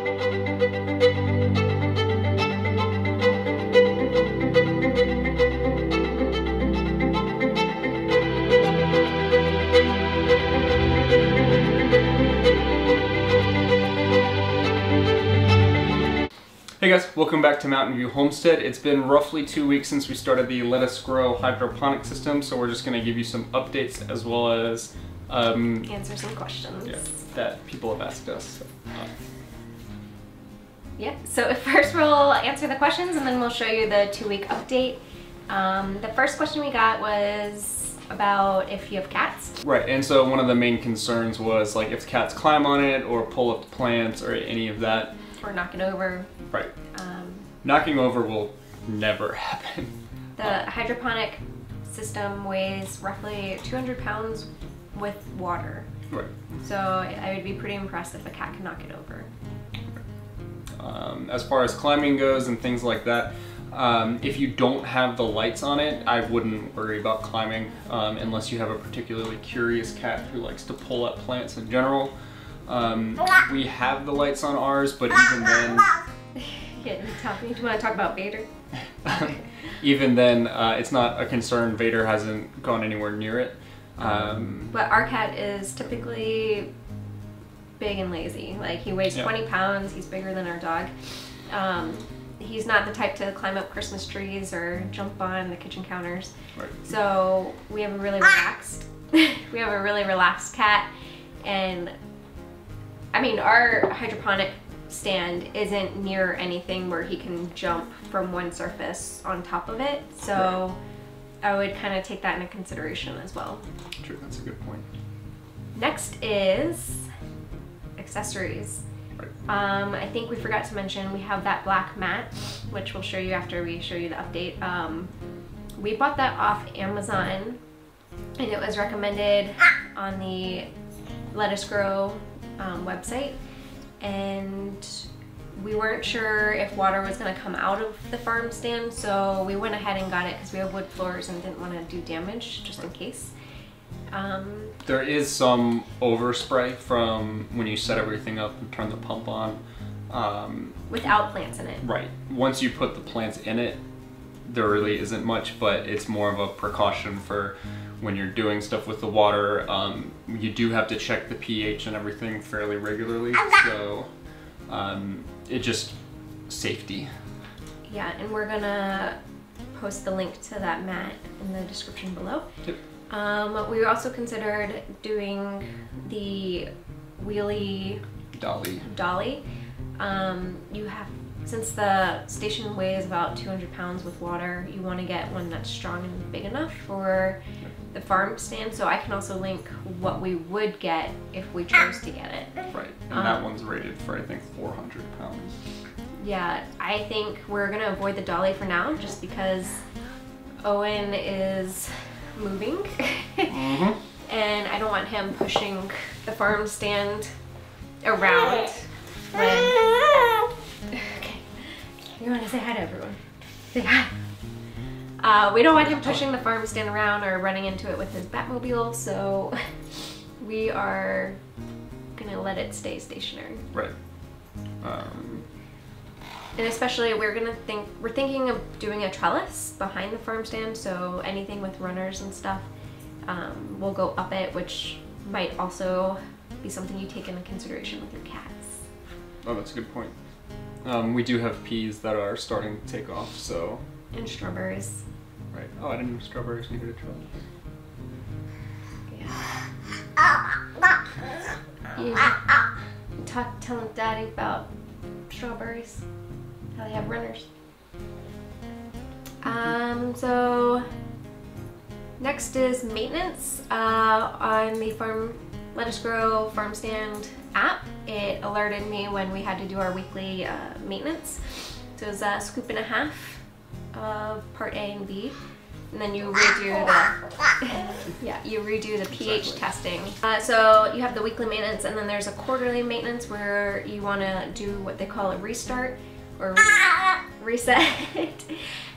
Hey guys, welcome back to Mountain View Homestead. It's been roughly 2 weeks since we started the LettuceGrow hydroponic system, so we're just going to give you some updates as well as answer some questions that people have asked us. Yeah, so first we'll answer the questions and then we'll show you the 2-week update. The first question we got was about if you have cats. Right, and so one of the main concerns was like if cats climb on it or pull up the plants or any of that. Or knock it over. Right. Knocking over will never happen. The hydroponic system weighs roughly 200 pounds with water. Right. So I would be pretty impressed if a cat could knock it over. As far as climbing goes and things like that, if you don't have the lights on it, I wouldn't worry about climbing unless you have a particularly curious cat who likes to pull up plants in general. We have the lights on ours, but even then... Yeah, do you want to talk about Vader? Even then, it's not a concern. Vader hasn't gone anywhere near it. But our cat is typically big and lazy. Like, he weighs 20 pounds, he's bigger than our dog. He's not the type to climb up Christmas trees or jump on the kitchen counters. Right. So we have a really relaxed cat, and I mean, our hydroponic stand isn't near anything where he can jump from one surface on top of it, so right. I would kind of take that into consideration as well. True, that's a good point. Next is accessories. Right. I think we forgot to mention we have that black mat, which we'll show you after we show you the update. We bought that off Amazon, and it was recommended on the LettuceGrow website, and we weren't sure if water was going to come out of the farm stand, so we went ahead and got it because we have wood floors and didn't want to do damage just in case. There is some overspray from when you set everything up and turn the pump on. Without plants in it. Right. Once you put the plants in it, there really isn't much, but it's more of a precaution for when you're doing stuff with the water. You do have to check the pH and everything fairly regularly, so it just safety. Yeah, and we're gonna post the link to that mat in the description below. Yep. We also considered doing the wheelie dolly. Since the station weighs about 200 pounds with water, you want to get one that's strong and big enough for the farm stand, so I can also link what we would get if we chose to get it. Right, and that one's rated for I think 400 pounds. Yeah, I think we're gonna avoid the dolly for now just because Owen is moving and I don't want him pushing the farm stand around when... Okay, you want to say hi to everyone? Say hi. We don't want him pushing the farm stand around or running into it with his Batmobile, so we are gonna let it stay stationary. Right. And especially we're thinking of doing a trellis behind the farm stand, so anything with runners and stuff will go up it, which might also be something you take into consideration with your cats. Oh, that's a good point. We do have peas that are starting to take off, so... And strawberries. Right. Oh, I didn't know strawberries needed a trellis. Yeah. Telling Daddy about strawberries. How they have runners. So next is maintenance. On the LettuceGrow farm stand app, it alerted me when we had to do our weekly maintenance. So it was a scoop and a half of part A and B, and then you redo the pH testing. So you have the weekly maintenance, and then there's a quarterly maintenance where you want to do what they call a restart or reset,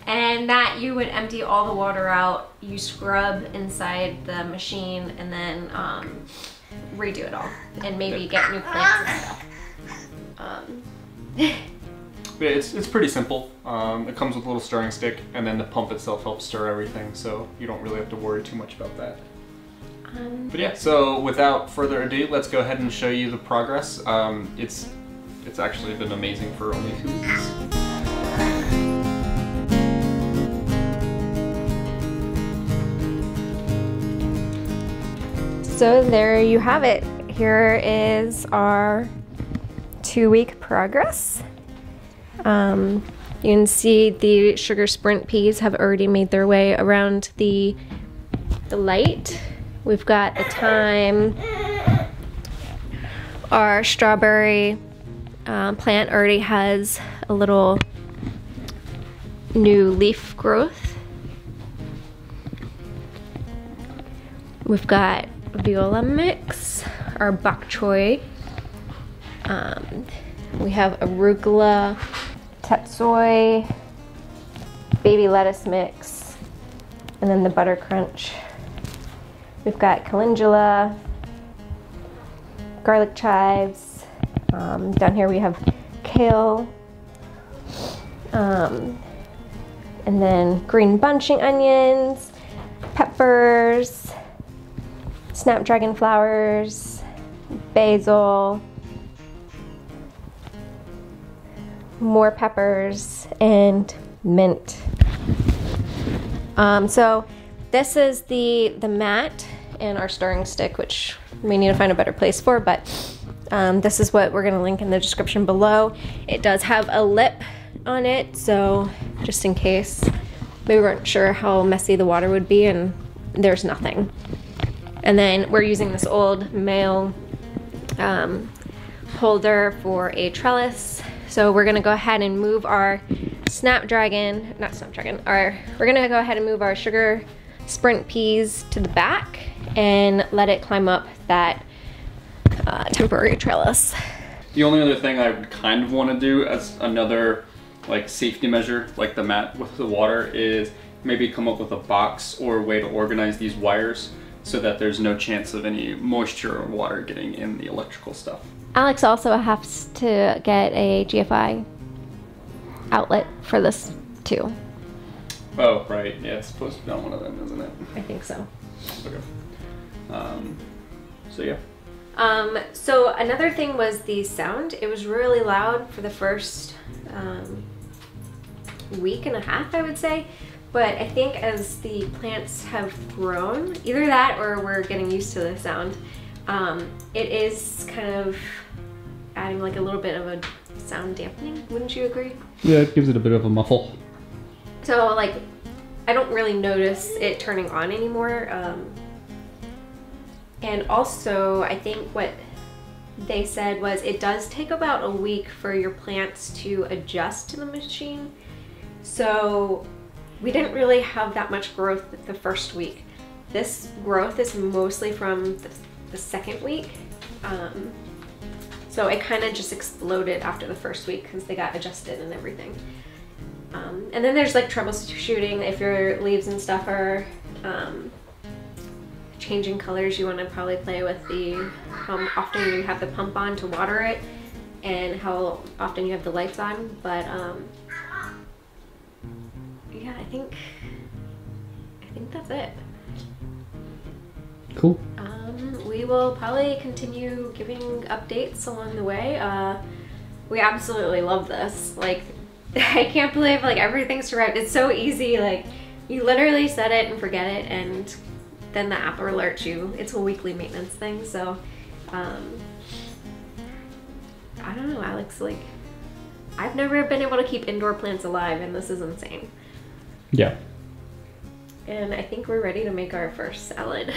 and that you would empty all the water out, you scrub inside the machine, and then redo it all, and maybe get new plants and stuff. Yeah, it's pretty simple. It comes with a little stirring stick, and then the pump itself helps stir everything, so you don't really have to worry too much about that. But yeah, so without further ado, let's go ahead and show you the progress. It's actually been amazing for only 2 weeks. So there you have it. Here is our 2-week progress. You can see the sugar sprint peas have already made their way around the light. We've got the thyme. Our strawberry plant already has a little new leaf growth. We've got viola mix, our bok choy. We have arugula, tatsoi, baby lettuce mix, and then the butter crunch. We've got calendula, garlic chives. Down here we have kale, and then green bunching onions, peppers, snapdragon flowers, basil, more peppers, and mint. So this is the mat and our stirring stick, which we need to find a better place for, but this is what we're gonna link in the description below. It does have a lip on it, so just in case we weren't sure how messy the water would be, and there's nothing. And then we're using this old male holder for a trellis. So we're gonna go ahead and move our we're gonna go ahead and move our sugar sprint peas to the back and let it climb up that temporary trellis. The only other thing I would kind of want to do as another like safety measure, like the mat with the water, is maybe come up with a box or a way to organize these wires so that there's no chance of any moisture or water getting in the electrical stuff. Alex also has to get a GFI outlet for this too. Oh, right. Yeah, it's supposed to be on one of them, isn't it? I think so. Okay. So yeah. So another thing was the sound. It was really loud for the first week and a half, I would say. But I think as the plants have grown, either that or we're getting used to the sound, it is kind of adding like a little bit of a sound dampening. Wouldn't you agree? Yeah, it gives it a bit of a muffle. So like, I don't really notice it turning on anymore. And also, I think what they said was it does take about a week for your plants to adjust to the machine. So we didn't really have that much growth the first week. This growth is mostly from the second week. So it kind of just exploded after the first week because they got adjusted and everything. And then there's like troubleshooting if your leaves and stuff are changing colors. You want to probably play with how often you have the pump on to water it and how often you have the lights on. But yeah, I think that's it. Cool. We will probably continue giving updates along the way. We absolutely love this. Like, I can't believe like everything's survived. It's so easy. Like, you literally set it and forget it, and then the app alerts you. It's a weekly maintenance thing. So, I don't know, Alex. Like, I've never been able to keep indoor plants alive, and this is insane. Yeah. And I think we're ready to make our first salad.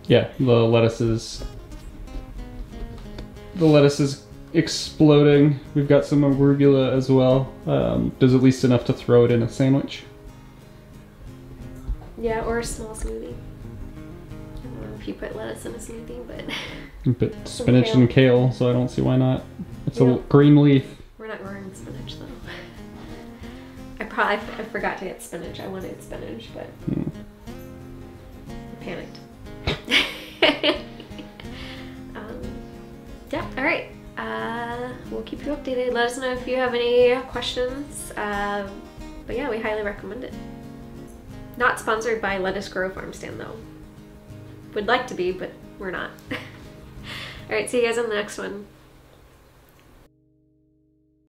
Yeah, the lettuce is exploding. We've got some arugula as well. There's at least enough to throw it in a sandwich. Yeah, or a small smoothie. I don't know if you put lettuce in a smoothie, but... You put spinach and kale, so I don't see why not. It's a Yep. green leaf. We're not growing spinach though. I forgot to get spinach. I wanted spinach, but I panicked. Yeah, all right. we'll keep you updated. Let us know if you have any questions. But yeah, we highly recommend it. Not sponsored by LettuceGrow Farmstand though. Would like to be, but we're not. Alright, see you guys on the next one.